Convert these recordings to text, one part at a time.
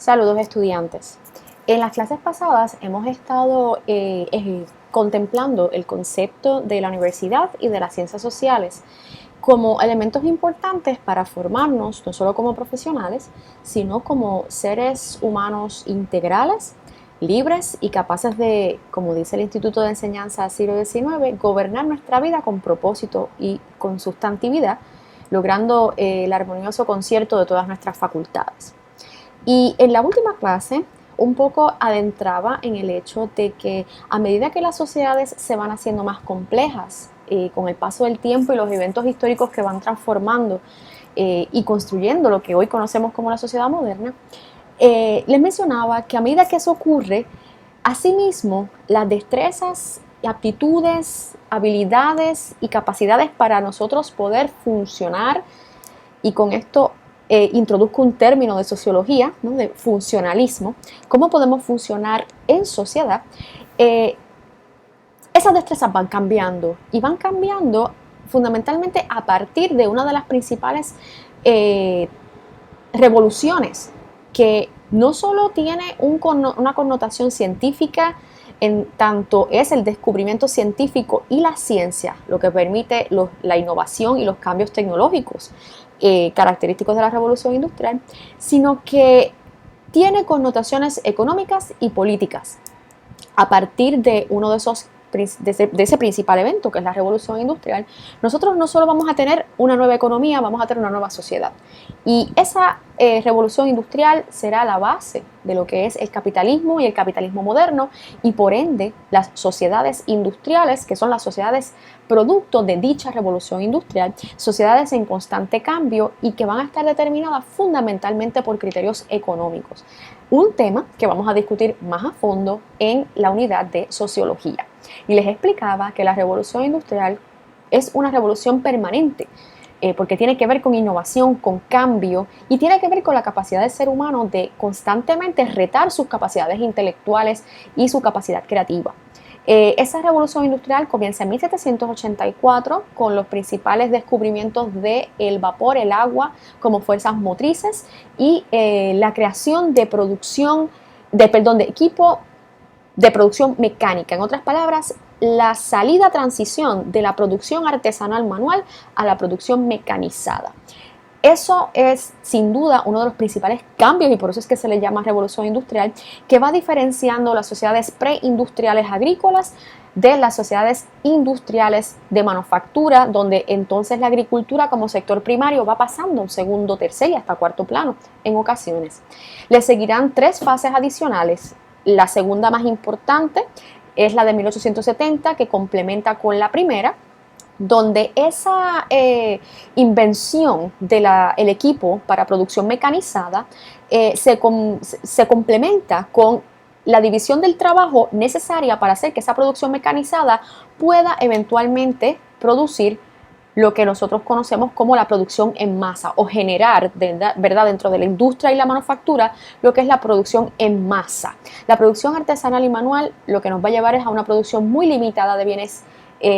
Saludos estudiantes. En las clases pasadas hemos estado contemplando el concepto de la universidad y de las ciencias sociales como elementos importantes para formarnos no solo como profesionales, sino como seres humanos integrales, libres y capaces de, como dice el Instituto de Enseñanza del siglo XIX, gobernar nuestra vida con propósito y con sustantividad, logrando el armonioso concierto de todas nuestras facultades. Y en la última clase un poco adentraba en el hecho de que a medida que las sociedades se van haciendo más complejas, con el paso del tiempo y los eventos históricos que van transformando y construyendo lo que hoy conocemos como la sociedad moderna, les mencionaba que a medida que eso ocurre, asimismo las destrezas, aptitudes, habilidades y capacidades para nosotros poder funcionar, y con esto introduzco un término de sociología, ¿no?, de funcionalismo, cómo podemos funcionar en sociedad. Esas destrezas van cambiando y van cambiando fundamentalmente a partir de una de las principales revoluciones que no solo tiene una connotación científica, en tanto es el descubrimiento científico y la ciencia lo que permite la innovación y los cambios tecnológicos característicos de la revolución industrial, sino que tiene connotaciones económicas y políticas a partir de uno de ese principal evento que es la revolución industrial. Nosotros no solo vamos a tener una nueva economía, vamos a tener una nueva sociedad, y esa revolución industrial será la base de lo que es el capitalismo y el capitalismo moderno, y por ende las sociedades industriales, que son las sociedades producto de dicha revolución industrial, sociedades en constante cambio y que van a estar determinadas fundamentalmente por criterios económicos, un tema que vamos a discutir más a fondo en la unidad de sociología. Y les explicaba que la revolución industrial es una revolución permanente, porque tiene que ver con innovación, con cambio, y tiene que ver con la capacidad del ser humano de constantemente retar sus capacidades intelectuales y su capacidad creativa. Esa revolución industrial comienza en 1784 con los principales descubrimientos del vapor, el agua como fuerzas motrices, y la creación de equipo de producción mecánica. En otras palabras, la transición de la producción artesanal manual a la producción mecanizada. Eso es sin duda uno de los principales cambios, y por eso es que se le llama revolución industrial, que va diferenciando las sociedades preindustriales agrícolas de las sociedades industriales de manufactura, donde entonces la agricultura como sector primario va pasando a un segundo, tercer y hasta cuarto plano en ocasiones. Le seguirán tres fases adicionales. La segunda, más importante, es la de 1870, que complementa con la primera, donde esa invención del equipo para producción mecanizada se complementa con la división del trabajo necesaria para hacer que esa producción mecanizada pueda eventualmente producir lo que nosotros conocemos como la producción en masa, o generar, ¿verdad?, dentro de la industria y la manufactura, lo que es la producción en masa. La producción artesanal y manual lo que nos va a llevar es a una producción muy limitada de bienes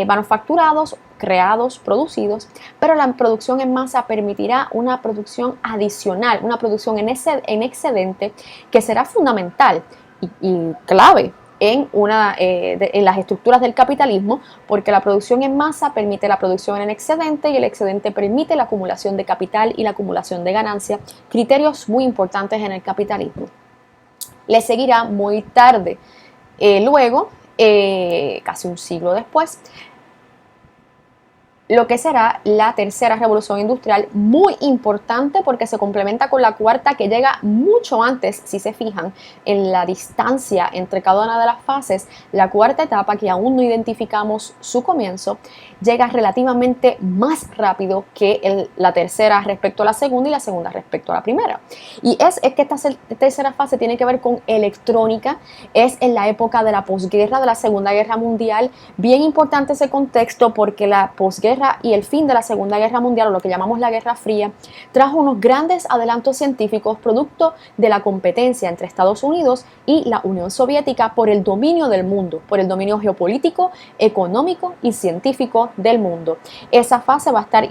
manufacturados, creados, producidos, pero la producción en masa permitirá una producción adicional, una producción en excedente, que será fundamental y clave en las estructuras del capitalismo, porque la producción en masa permite la producción en excedente, y el excedente permite la acumulación de capital y la acumulación de ganancia, criterios muy importantes en el capitalismo. Le seguirá muy tarde, luego, casi un siglo después, lo que será la tercera revolución industrial, muy importante porque se complementa con la cuarta, que llega mucho antes, si se fijan en la distancia entre cada una de las fases. La cuarta etapa, que aún no identificamos su comienzo, llega relativamente más rápido que la tercera respecto a la segunda, y la segunda respecto a la primera. Y es que esta tercera fase tiene que ver con electrónica, es en la época de la posguerra, de la Segunda Guerra Mundial. Bien importante ese contexto, porque la posguerra y el fin de la Segunda Guerra Mundial, o lo que llamamos la Guerra Fría, trajo unos grandes adelantos científicos producto de la competencia entre Estados Unidos y la Unión Soviética por el dominio del mundo, por el dominio geopolítico, económico y científico del mundo. Esa fase va a estar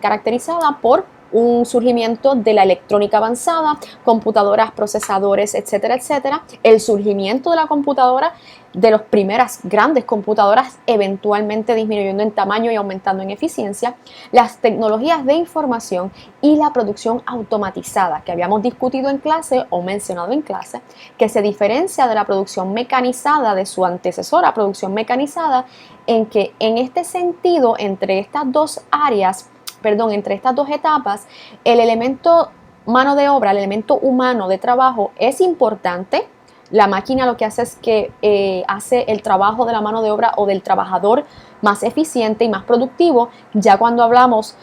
caracterizada por un surgimiento de la electrónica avanzada, computadoras, procesadores, etcétera, etcétera, el surgimiento de la computadora, de las primeras grandes computadoras eventualmente disminuyendo en tamaño y aumentando en eficiencia, las tecnologías de información y la producción automatizada que habíamos discutido en clase o mencionado en clase, que se diferencia de la producción mecanizada de su antecesora, producción mecanizada, en que en este sentido, entre estas dos áreas, entre estas dos etapas, el elemento mano de obra, el elemento humano de trabajo es importante. La máquina lo que hace es que hace el trabajo de la mano de obra o del trabajador más eficiente y más productivo. Ya cuando hablamos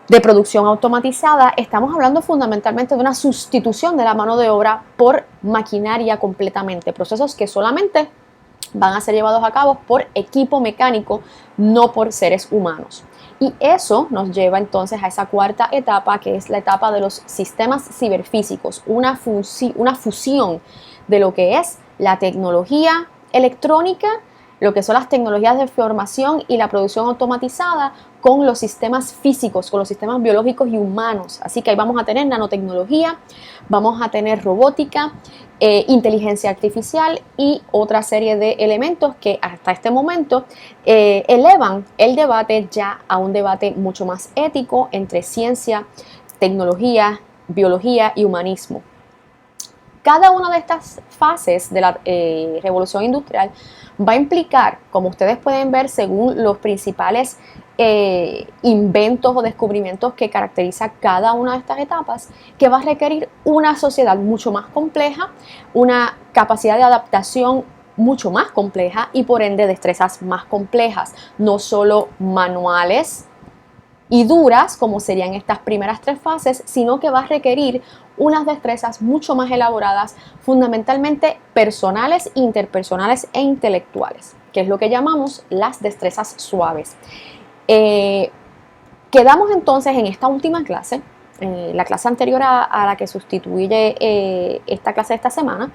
de producción automatizada, estamos hablando fundamentalmente de una sustitución de la mano de obra por maquinaria completamente, procesos que solamente van a ser llevados a cabo por equipo mecánico, no por seres humanos. Y eso nos lleva entonces a esa cuarta etapa, que es la etapa de los sistemas ciberfísicos, una fusión de lo que es la tecnología electrónica, lo que son las tecnologías de información y la producción automatizada con los sistemas físicos, con los sistemas biológicos y humanos. Así que ahí vamos a tener nanotecnología, vamos a tener robótica, inteligencia artificial y otra serie de elementos que hasta este momento elevan el debate ya a un debate mucho más ético entre ciencia, tecnología, biología y humanismo. Cada una de estas fases de la revolución industrial va a implicar, como ustedes pueden ver según los principales inventos o descubrimientos que caracteriza cada una de estas etapas, que va a requerir una sociedad mucho más compleja, una capacidad de adaptación mucho más compleja y por ende destrezas más complejas, no solo manuales y duras como serían estas primeras tres fases, sino que va a requerir unas destrezas mucho más elaboradas, fundamentalmente personales, interpersonales e intelectuales, que es lo que llamamos las destrezas suaves. Quedamos entonces en esta última clase, la clase anterior a la que sustituye esta clase de esta semana,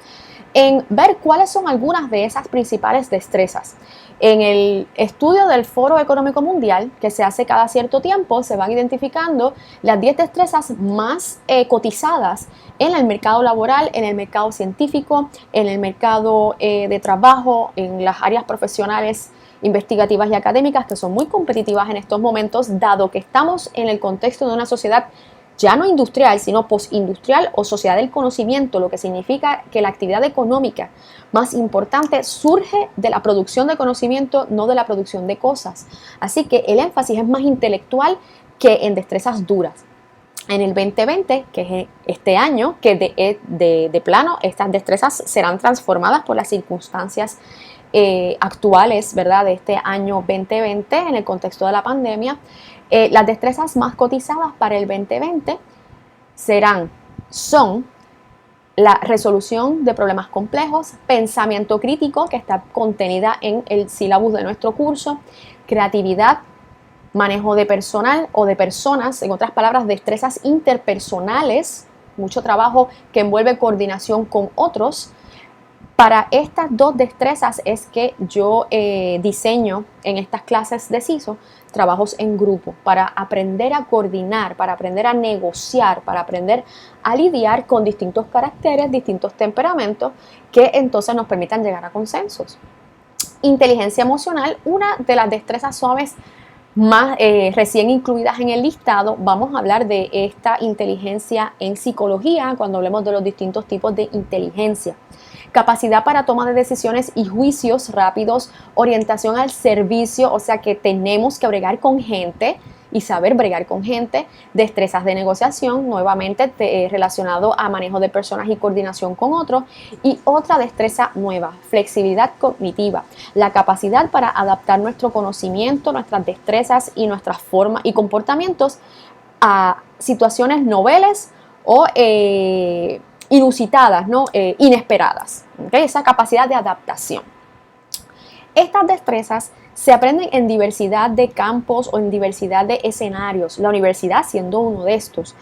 en ver cuáles son algunas de esas principales destrezas. En el estudio del Foro Económico Mundial, que se hace cada cierto tiempo, se van identificando las 10 destrezas más cotizadas en el mercado laboral, en el mercado científico, en el mercado de trabajo, en las áreas profesionales, investigativas y académicas, que son muy competitivas en estos momentos, dado que estamos en el contexto de una sociedad ya no industrial, sino postindustrial o sociedad del conocimiento, lo que significa que la actividad económica más importante surge de la producción de conocimiento, no de la producción de cosas. Así que el énfasis es más intelectual que en destrezas duras. En el 2020, que es este año, que de plano estas destrezas serán transformadas por las circunstancias actuales, ¿verdad?, de este año 2020 en el contexto de la pandemia. Las destrezas más cotizadas para el 2020 son la resolución de problemas complejos, pensamiento crítico, que está contenida en el sílabus de nuestro curso, creatividad, manejo de personal o de personas, en otras palabras, destrezas interpersonales, mucho trabajo que envuelve coordinación con otros. Para estas dos destrezas es que yo diseño en estas clases de CISO trabajos en grupo para aprender a coordinar, para aprender a negociar, para aprender a lidiar con distintos caracteres, distintos temperamentos que entonces nos permitan llegar a consensos. Inteligencia emocional, una de las destrezas suaves más recién incluidas en el listado. Vamos a hablar de esta inteligencia en psicología cuando hablemos de los distintos tipos de inteligencia. Capacidad para toma de decisiones y juicios rápidos, orientación al servicio, o sea que tenemos que bregar con gente y saber bregar con gente, destrezas de negociación, nuevamente relacionado a manejo de personas y coordinación con otros, y otra destreza nueva, flexibilidad cognitiva, la capacidad para adaptar nuestro conocimiento, nuestras destrezas y nuestras formas y comportamientos a situaciones noveles o inusitadas, ¿no? Inesperadas, ¿okay? Esa capacidad de adaptación. Estas destrezas se aprenden en diversidad de campos o en diversidad de escenarios, la universidad siendo uno de estos.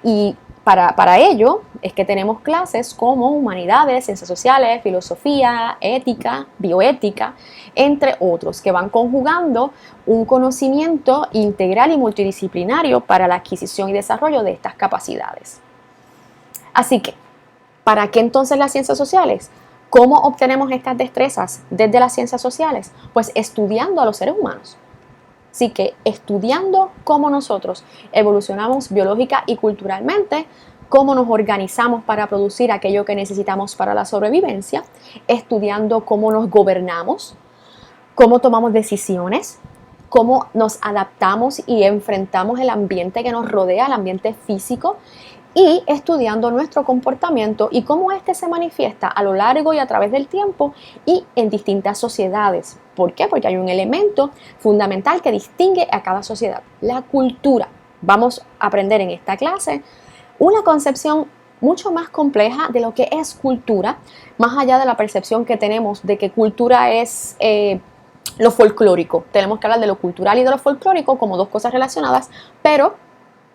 Y Para ello es que tenemos clases como humanidades, ciencias sociales, filosofía, ética, bioética, entre otros, que van conjugando un conocimiento integral y multidisciplinario para la adquisición y desarrollo de estas capacidades. Así que, ¿para qué entonces las ciencias sociales? ¿Cómo obtenemos estas destrezas desde las ciencias sociales? Pues estudiando a los seres humanos. Así que estudiando cómo nosotros evolucionamos biológica y culturalmente, cómo nos organizamos para producir aquello que necesitamos para la sobrevivencia, estudiando cómo nos gobernamos, cómo tomamos decisiones, cómo nos adaptamos y enfrentamos el ambiente que nos rodea, el ambiente físico, y estudiando nuestro comportamiento y cómo éste se manifiesta a lo largo y a través del tiempo y en distintas sociedades. ¿Por qué? Porque hay un elemento fundamental que distingue a cada sociedad, la cultura. Vamos a aprender en esta clase una concepción mucho más compleja de lo que es cultura, más allá de la percepción que tenemos de que cultura es lo folclórico. Tenemos que hablar de lo cultural y de lo folclórico como dos cosas relacionadas, pero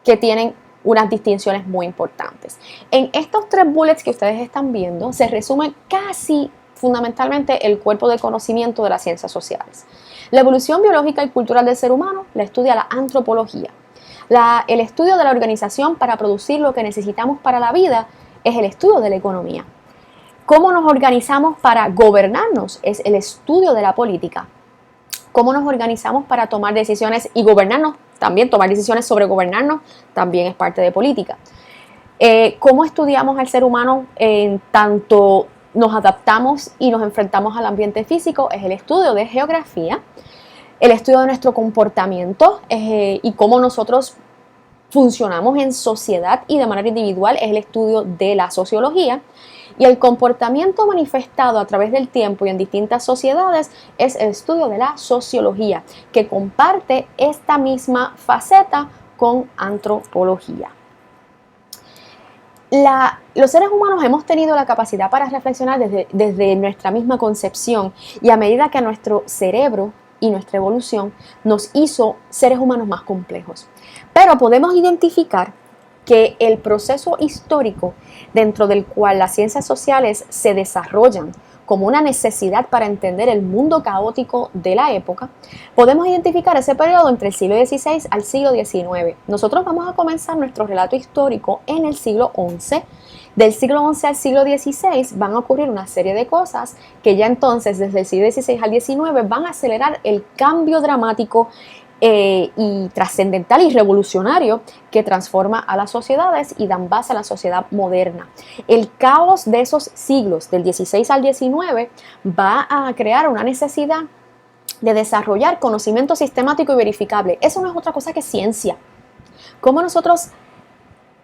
que tienen unas distinciones muy importantes. En estos 3 bullets que ustedes están viendo se resume casi fundamentalmente el cuerpo de conocimiento de las ciencias sociales. La evolución biológica y cultural del ser humano la estudia la antropología. El estudio de la organización para producir lo que necesitamos para la vida es el estudio de la economía. ¿Cómo nos organizamos para gobernarnos? Es el estudio de la política. ¿Cómo nos organizamos para tomar decisiones y gobernarnos? También tomar decisiones sobre gobernarnos también es parte de política. ¿Cómo estudiamos al ser humano en tanto nos adaptamos y nos enfrentamos al ambiente físico? Es el estudio de geografía, el estudio de nuestro comportamiento y cómo nosotros funcionamos en sociedad y de manera individual es el estudio de la sociología. Y el comportamiento manifestado a través del tiempo y en distintas sociedades es el estudio de la sociología, que comparte esta misma faceta con antropología. Los seres humanos hemos tenido la capacidad para reflexionar desde nuestra misma concepción y a medida que nuestro cerebro y nuestra evolución nos hizo seres humanos más complejos. Pero podemos identificar que el proceso histórico dentro del cual las ciencias sociales se desarrollan como una necesidad para entender el mundo caótico de la época, podemos identificar ese periodo entre el siglo XVI al siglo XIX. Nosotros vamos a comenzar nuestro relato histórico en el siglo XI. Del siglo XI al siglo XVI van a ocurrir una serie de cosas que ya entonces, desde el siglo XVI al XIX, van a acelerar el cambio dramático y trascendental y revolucionario que transforma a las sociedades y dan base a la sociedad moderna. El caos de esos siglos, del XVI al XIX, va a crear una necesidad de desarrollar conocimiento sistemático y verificable. Eso no es otra cosa que ciencia. ¿Cómo nosotros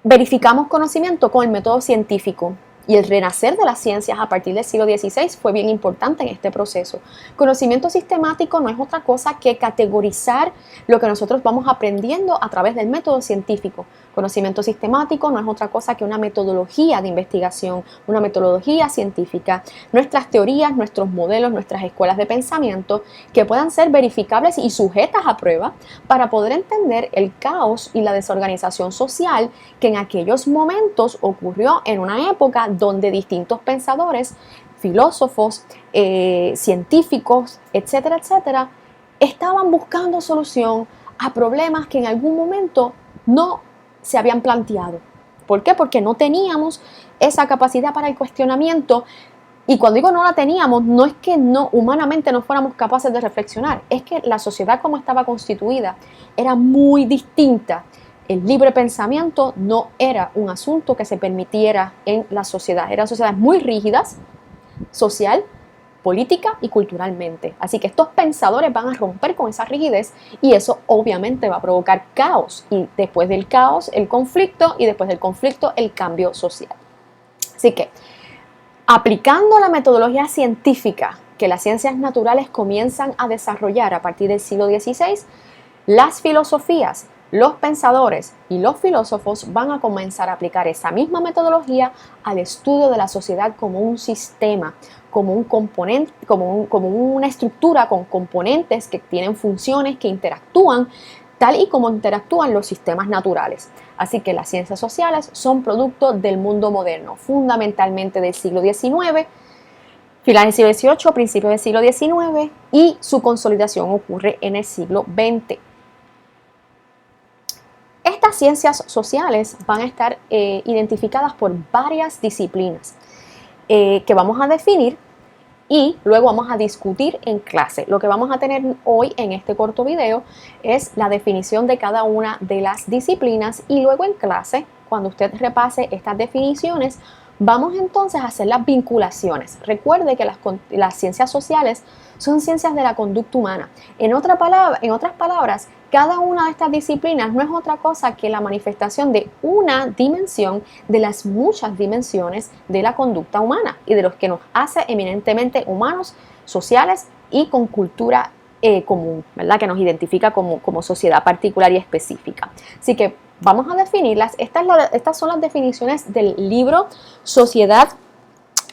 verificamos conocimiento? Con el método científico. Y el renacer de las ciencias a partir del siglo XVI fue bien importante en este proceso. Conocimiento sistemático no es otra cosa que categorizar lo que nosotros vamos aprendiendo a través del método científico. Conocimiento sistemático no es otra cosa que una metodología de investigación, una metodología científica. Nuestras teorías, nuestros modelos, nuestras escuelas de pensamiento que puedan ser verificables y sujetas a prueba para poder entender el caos y la desorganización social que en aquellos momentos ocurrió en una época donde distintos pensadores, filósofos, científicos, etcétera, etcétera, estaban buscando solución a problemas que en algún momento no se habían planteado. ¿Por qué? Porque no teníamos esa capacidad para el cuestionamiento. Y cuando digo no la teníamos, no es que humanamente no fuéramos capaces de reflexionar, es que la sociedad como estaba constituida era muy distinta. El libre pensamiento no era un asunto que se permitiera en la sociedad. Eran sociedades muy rígidas, social, política y culturalmente. Así que estos pensadores van a romper con esa rigidez y eso obviamente va a provocar caos. Y después del caos, el conflicto y después del conflicto, el cambio social. Así que, aplicando la metodología científica que las ciencias naturales comienzan a desarrollar a partir del siglo XVI, las filosofías, los pensadores y los filósofos van a comenzar a aplicar esa misma metodología al estudio de la sociedad como un sistema, como un componente, como una estructura con componentes que tienen funciones, que interactúan, tal y como interactúan los sistemas naturales. Así que las ciencias sociales son producto del mundo moderno, fundamentalmente del siglo XIX, finales del siglo XVIII, principios del siglo XIX, y su consolidación ocurre en el siglo XX. Estas ciencias sociales van a estar identificadas por varias disciplinas que vamos a definir y luego vamos a discutir en clase. Lo que vamos a tener hoy en este corto video es la definición de cada una de las disciplinas y luego en clase, cuando usted repase estas definiciones, vamos entonces a hacer las vinculaciones. Recuerde que las ciencias sociales son ciencias de la conducta humana. En otras palabras, cada una de estas disciplinas no es otra cosa que la manifestación de una dimensión de las muchas dimensiones de la conducta humana y de los que nos hace eminentemente humanos, sociales y con cultura común, ¿verdad? Que nos identifica como sociedad particular y específica. Así que vamos a definirlas. Estas son las definiciones del libro Sociedad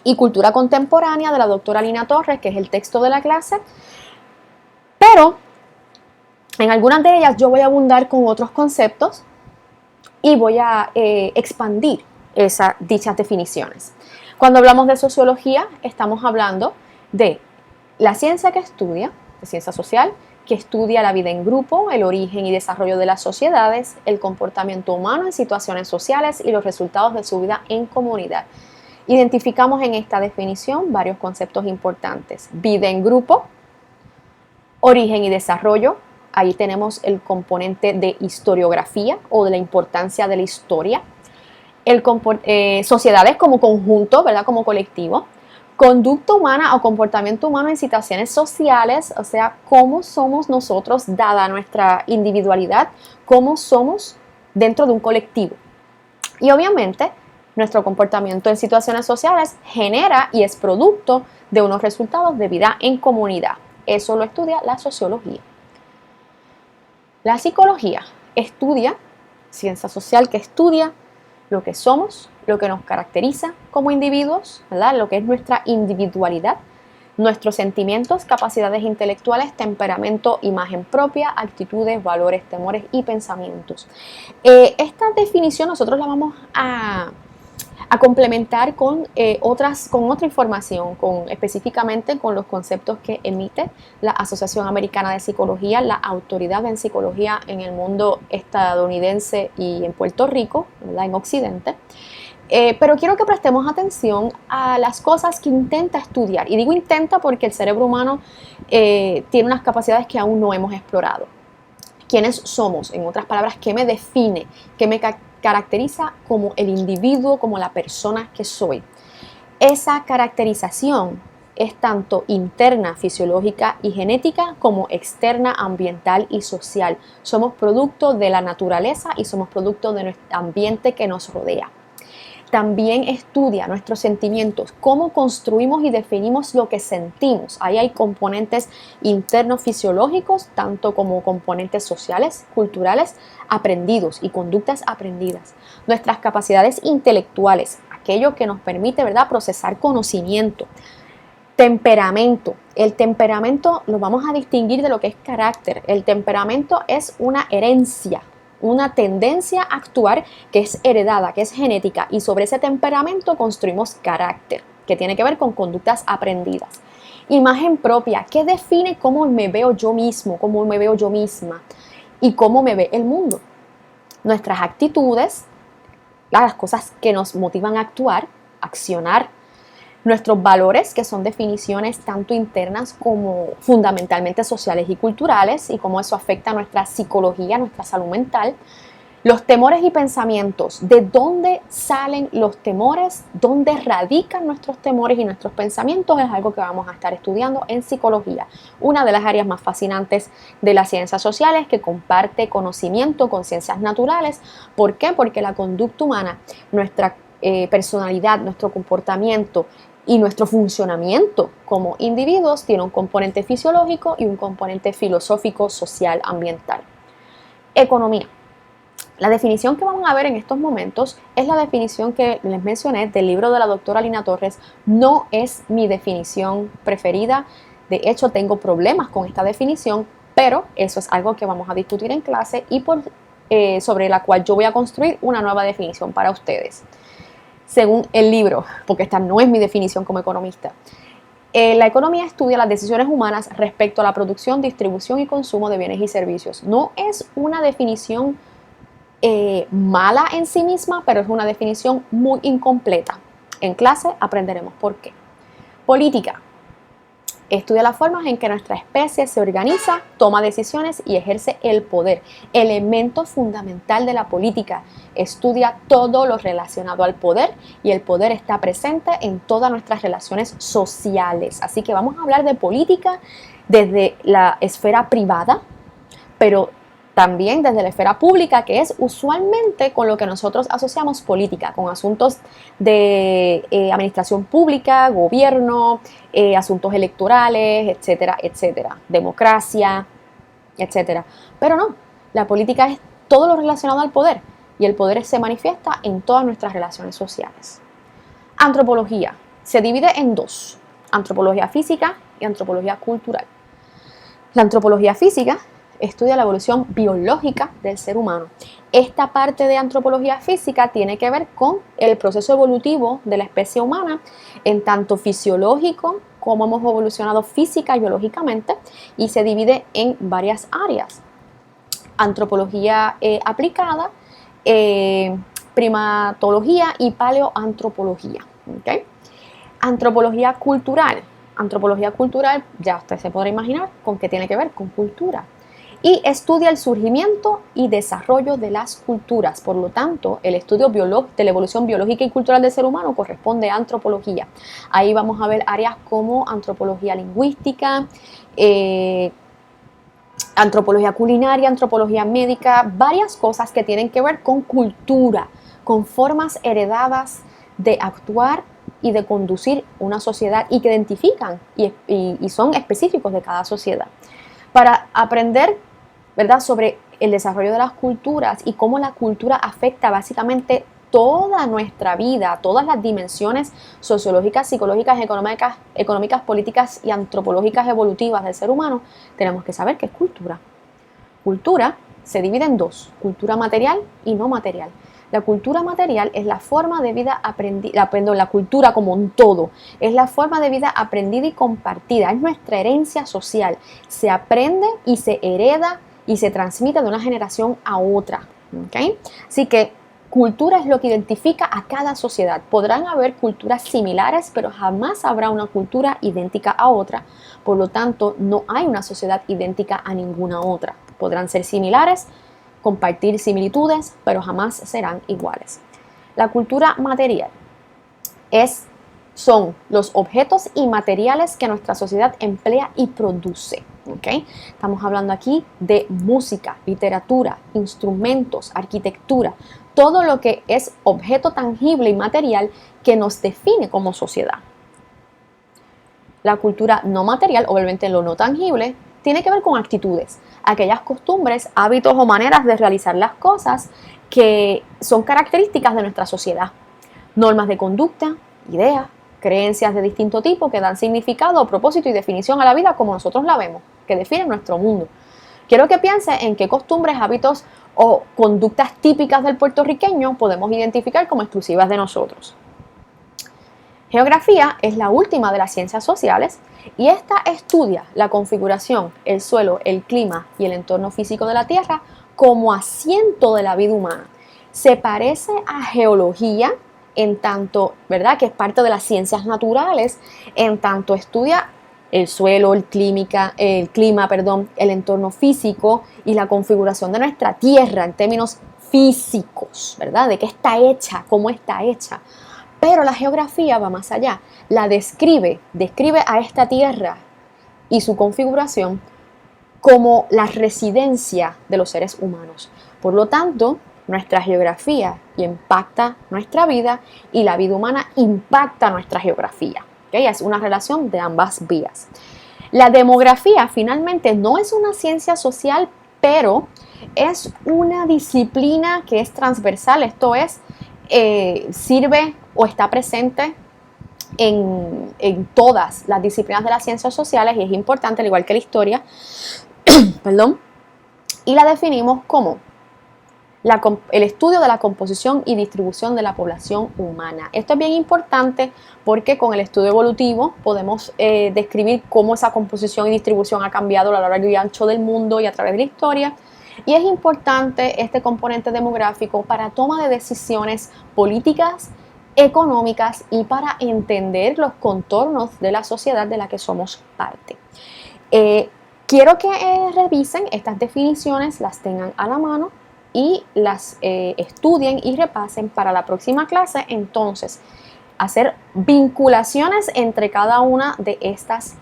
y Cultura Contemporánea de la doctora Lina Torres, que es el texto de la clase. Pero en algunas de ellas yo voy a abundar con otros conceptos y voy a expandir dichas definiciones. Cuando hablamos de sociología, estamos hablando de la ciencia que estudia, de ciencia social, que estudia la vida en grupo, el origen y desarrollo de las sociedades, el comportamiento humano en situaciones sociales y los resultados de su vida en comunidad. Identificamos en esta definición varios conceptos importantes: vida en grupo, origen y desarrollo. Ahí tenemos el componente de historiografía o de la importancia de la historia. Sociedades como conjunto, ¿verdad? Como colectivo. Conducta humana o comportamiento humano en situaciones sociales, o sea, cómo somos nosotros dada nuestra individualidad, cómo somos dentro de un colectivo. Y obviamente, nuestro comportamiento en situaciones sociales genera y es producto de unos resultados de vida en comunidad. Eso lo estudia la sociología. La psicología estudia, ciencia social que estudia lo que somos, lo que nos caracteriza como individuos, ¿verdad? Lo que es nuestra individualidad, nuestros sentimientos, capacidades intelectuales, temperamento, imagen propia, actitudes, valores, temores y pensamientos. Esta definición nosotros la vamos a complementar con otra información, específicamente con los conceptos que emite la Asociación Americana de Psicología, la autoridad en psicología en el mundo estadounidense y en Puerto Rico, ¿verdad? En Occidente. Pero quiero que prestemos atención a las cosas que intenta estudiar. Y digo intenta porque el cerebro humano tiene unas capacidades que aún no hemos explorado. ¿Quiénes somos? En otras palabras, ¿qué me define? ¿Qué me caracteriza como el individuo, como la persona que soy? Esa caracterización es tanto interna, fisiológica y genética, como externa, ambiental y social. Somos producto de la naturaleza y somos producto de nuestro ambiente que nos rodea. También estudia nuestros sentimientos, cómo construimos y definimos lo que sentimos. Ahí hay componentes internos fisiológicos, tanto como componentes sociales, culturales, aprendidos y conductas aprendidas. Nuestras capacidades intelectuales, aquello que nos permite, ¿verdad?, procesar conocimiento. Temperamento. El temperamento lo vamos a distinguir de lo que es carácter. El temperamento es una herencia, una tendencia a actuar que es heredada, que es genética, y sobre ese temperamento construimos carácter, que tiene que ver con conductas aprendidas. Imagen propia, que define cómo me veo yo mismo, cómo me veo yo misma y cómo me ve el mundo. Nuestras actitudes, las cosas que nos motivan a actuar, accionar. Nuestros valores, que son definiciones tanto internas como fundamentalmente sociales y culturales, y cómo eso afecta a nuestra psicología, nuestra salud mental. Los temores y pensamientos, de dónde salen los temores, dónde radican nuestros temores y nuestros pensamientos, es algo que vamos a estar estudiando en psicología. Una de las áreas más fascinantes de las ciencias sociales, que comparte conocimiento con ciencias naturales. ¿Por qué? Porque la conducta humana, nuestra personalidad, nuestro comportamiento y nuestro funcionamiento como individuos tiene un componente fisiológico y un componente filosófico, social, ambiental. Economía. La definición que vamos a ver en estos momentos es la definición que les mencioné del libro de la doctora Lina Torres. No es mi definición preferida. De hecho, tengo problemas con esta definición, pero eso es algo que vamos a discutir en clase y sobre la cual yo voy a construir una nueva definición para ustedes, según el libro, porque esta no es mi definición como economista. La economía estudia las decisiones humanas respecto a la producción, distribución y consumo de bienes y servicios. No es una definición mala en sí misma, pero es una definición muy incompleta. En clase aprenderemos por qué. Política. Estudia las formas en que nuestra especie se organiza, toma decisiones y ejerce el poder. Elemento fundamental de la política. Estudia todo lo relacionado al poder y el poder está presente en todas nuestras relaciones sociales. Así que vamos a hablar de política desde la esfera privada, pero también desde la esfera pública, que es usualmente con lo que nosotros asociamos política, con asuntos de administración pública, gobierno, asuntos electorales, etcétera, etcétera, democracia, etcétera. Pero no, la política es todo lo relacionado al poder y el poder se manifiesta en todas nuestras relaciones sociales. Antropología se divide en dos, antropología física y antropología cultural. La antropología física estudia la evolución biológica del ser humano. Esta parte de antropología física tiene que ver con el proceso evolutivo de la especie humana, en tanto fisiológico, como hemos evolucionado física y biológicamente, y se divide en varias áreas. Antropología aplicada, primatología y paleoantropología. ¿Okay? Antropología cultural. Antropología cultural, ya usted se podrá imaginar con qué tiene que ver, con cultura. Y estudia el surgimiento y desarrollo de las culturas. Por lo tanto, el estudio de la evolución biológica y cultural del ser humano corresponde a antropología. Ahí vamos a ver áreas como antropología lingüística, antropología culinaria, antropología médica, varias cosas que tienen que ver con cultura, con formas heredadas de actuar y de conducir una sociedad y que identifican y son específicos de cada sociedad. Para aprender, ¿verdad?, sobre el desarrollo de las culturas y cómo la cultura afecta básicamente toda nuestra vida, todas las dimensiones sociológicas, psicológicas, económicas, políticas y antropológicas evolutivas del ser humano, tenemos que saber qué es cultura. Cultura se divide en dos, cultura material y no material. La cultura material es la forma de vida aprendida, la cultura como un todo, es la forma de vida aprendida y compartida, es nuestra herencia social, se aprende y se hereda y se transmite de una generación a otra. ¿Okay? Así que cultura es lo que identifica a cada sociedad. Podrán haber culturas similares, pero jamás habrá una cultura idéntica a otra, por lo tanto no hay una sociedad idéntica a ninguna otra. Podrán ser similares, compartir similitudes, pero jamás serán iguales. La cultura material son los objetos y materiales que nuestra sociedad emplea y produce. ¿Okay? Estamos hablando aquí de música, literatura, instrumentos, arquitectura, todo lo que es objeto tangible y material que nos define como sociedad. La cultura no material, obviamente lo no tangible, tiene que ver con actitudes, aquellas costumbres, hábitos o maneras de realizar las cosas que son características de nuestra sociedad. Normas de conducta, ideas, creencias de distinto tipo que dan significado, propósito y definición a la vida como nosotros la vemos, que definen nuestro mundo. Quiero que piense en qué costumbres, hábitos o conductas típicas del puertorriqueño podemos identificar como exclusivas de nosotros. Geografía es la última de las ciencias sociales y esta estudia la configuración, el suelo, el clima y el entorno físico de la Tierra como asiento de la vida humana. Se parece a geología en tanto, ¿verdad?, que es parte de las ciencias naturales, en tanto estudia el suelo, el clima, el entorno físico y la configuración de nuestra Tierra en términos físicos, ¿verdad?, de qué está hecha, cómo está hecha. Pero la geografía va más allá, la describe a esta Tierra y su configuración como la residencia de los seres humanos. Por lo tanto, nuestra geografía impacta nuestra vida y la vida humana impacta nuestra geografía. ¿Okay? Es una relación de ambas vías. La demografía finalmente no es una ciencia social, pero es una disciplina que es transversal, esto es, sirve o está presente en todas las disciplinas de las ciencias sociales y es importante, al igual que la historia, perdón, y la definimos como el estudio de la composición y distribución de la población humana. Esto es bien importante porque con el estudio evolutivo podemos describir cómo esa composición y distribución ha cambiado a lo largo y ancho del mundo y a través de la historia. Y es importante este componente demográfico para toma de decisiones políticas, económicas y para entender los contornos de la sociedad de la que somos parte. Quiero que revisen estas definiciones, las tengan a la mano y las estudien y repasen para la próxima clase. Entonces, hacer vinculaciones entre cada una de estas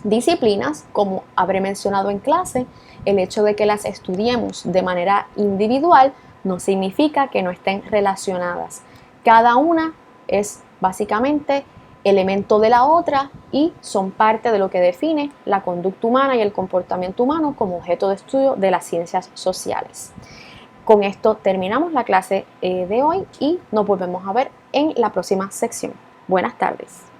disciplinas, como habré mencionado en clase. El hecho de que las estudiemos de manera individual no significa que no estén relacionadas. Cada una es básicamente elemento de la otra y son parte de lo que define la conducta humana y el comportamiento humano como objeto de estudio de las ciencias sociales. Con esto terminamos la clase de hoy y nos volvemos a ver en la próxima sección. Buenas tardes.